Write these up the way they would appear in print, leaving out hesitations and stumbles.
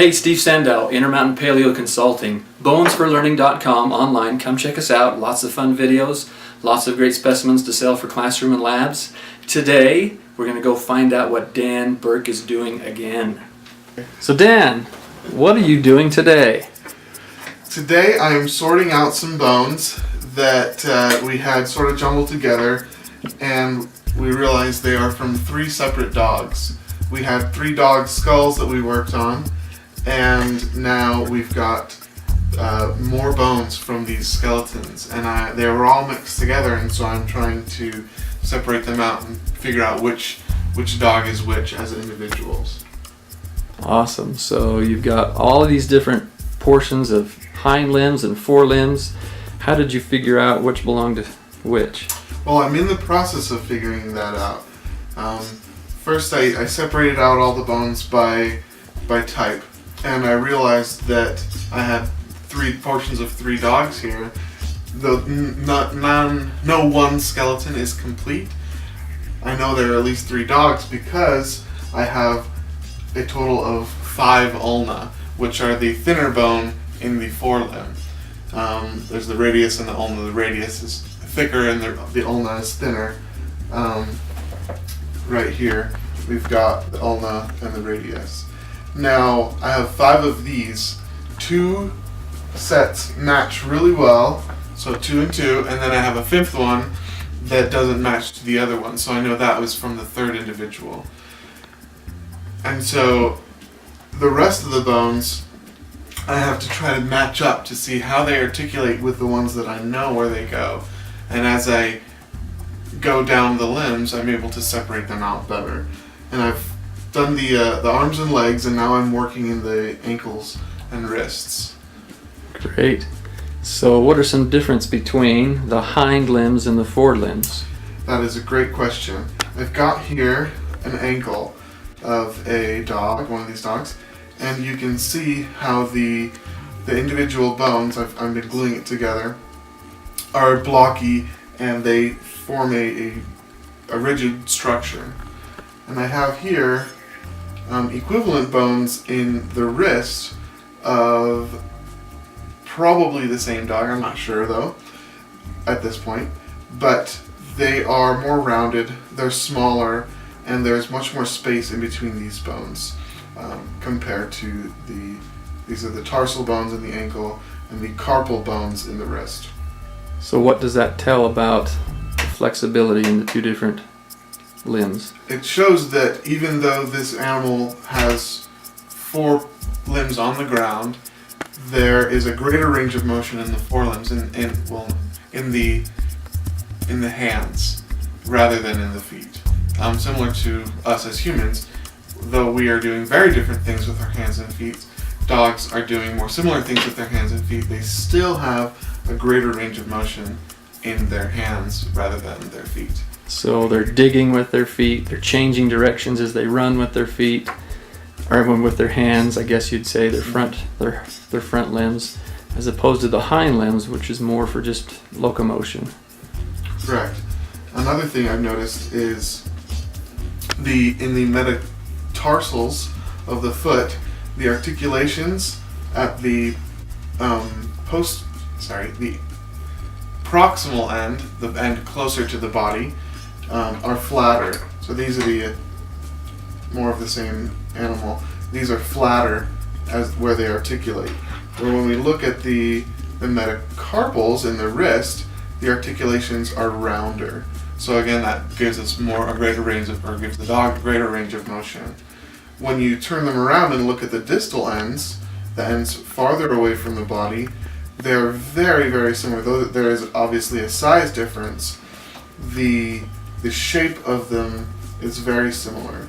Hey, Steve Sandow, Intermountain Paleo-Consulting, bonesforlearning.com online. Come check us out. Lots of fun videos, lots of great specimens to sell for classroom and labs. Today, we're going to go find out what Dan Burk is doing again. So Dan, what are you doing today? Today I am sorting out some bones that we had sort of jumbled together, and we realized they are from 3 separate dogs. We had 3 dog skulls that we worked on, and now we've got more bones from these skeletons, and they were all mixed together, and so I'm trying to separate them out and figure out which dog is which as individuals. Awesome. So you've got all of these different portions of hind limbs and forelimbs. How did you figure out which belonged to which? Well, I'm in the process of figuring that out. First, I separated out all the bones by type, and I realized that I had 3 portions of 3 dogs here. Though no one skeleton is complete, I know there are at least 3 dogs because I have a total of 5 ulna, which are the thinner bone in the forelimb. There's the radius and the ulna. The radius is thicker and the ulna is thinner. Right here we've got the ulna and the radius. Now I have 5 of these. 2 sets match really well, so 2 and 2, and then I have a 5th one that doesn't match to the other one, so I know that was from the 3rd individual. And so the rest of the bones I have to try to match up to see how they articulate with the ones that I know where they go. And as I go down the limbs, I'm able to separate them out better. And I've done the arms and legs, and now I'm working in the ankles and wrists. Great. So what are some difference between the hind limbs and the forelimbs? That is a great question. I've got here an ankle of a dog, one of these dogs, and you can see how the individual bones, I've been gluing it together, are blocky and they form a rigid structure. And I have here equivalent bones in the wrist of probably the same dog, I'm not sure though at this point, but they are more rounded, they're smaller, and there's much more space in between these bones compared to these are the tarsal bones in the ankle and the carpal bones in the wrist. So what does that tell about the flexibility in the 2 different limbs? It shows that even though this animal has 4 limbs on the ground, there is a greater range of motion in the forelimbs in the hands rather than in the feet. Similar to us as humans, though we are doing very different things with our hands and feet, dogs are doing more similar things with their hands and feet. They still have a greater range of motion in their hands rather than their feet. So they're digging with their feet, they're changing directions as they run with their feet, or with their hands, I guess you'd say their front limbs, as opposed to the hind limbs, which is more for just locomotion. Correct. Another thing I've noticed is in the metatarsals of the foot, the articulations at the the proximal end, the end closer to the body, are flatter. So these are more of the same animal. These are flatter as where they articulate. Where when we look at the metacarpals in the wrist, the articulations are rounder. So again, that gives us gives the dog a greater range of motion. When you turn them around and look at the distal ends, the ends farther away from the body, they're very, very similar. Though there is obviously a size difference, the shape of them is very similar.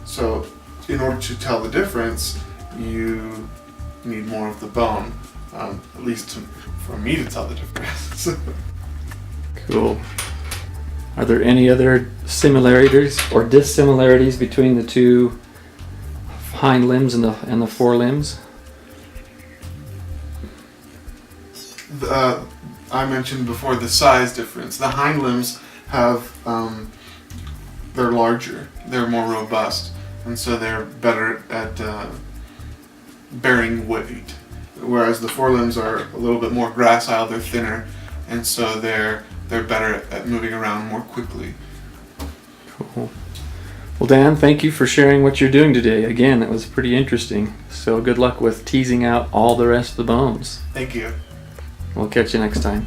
So in order to tell the difference, you need more of the bone, at least for me to tell the difference. Cool. Are there any other similarities or dissimilarities between the 2 hind limbs and the forelimbs? I mentioned before the size difference. The hind limbs have they're larger, they're more robust, and so they're better at bearing weight. Whereas the forelimbs are a little bit more gracile, they're thinner, and so they're better at moving around more quickly. Cool. Well, Dan, thank you for sharing what you're doing today. Again, it was pretty interesting. So good luck with teasing out all the rest of the bones. Thank you. We'll catch you next time.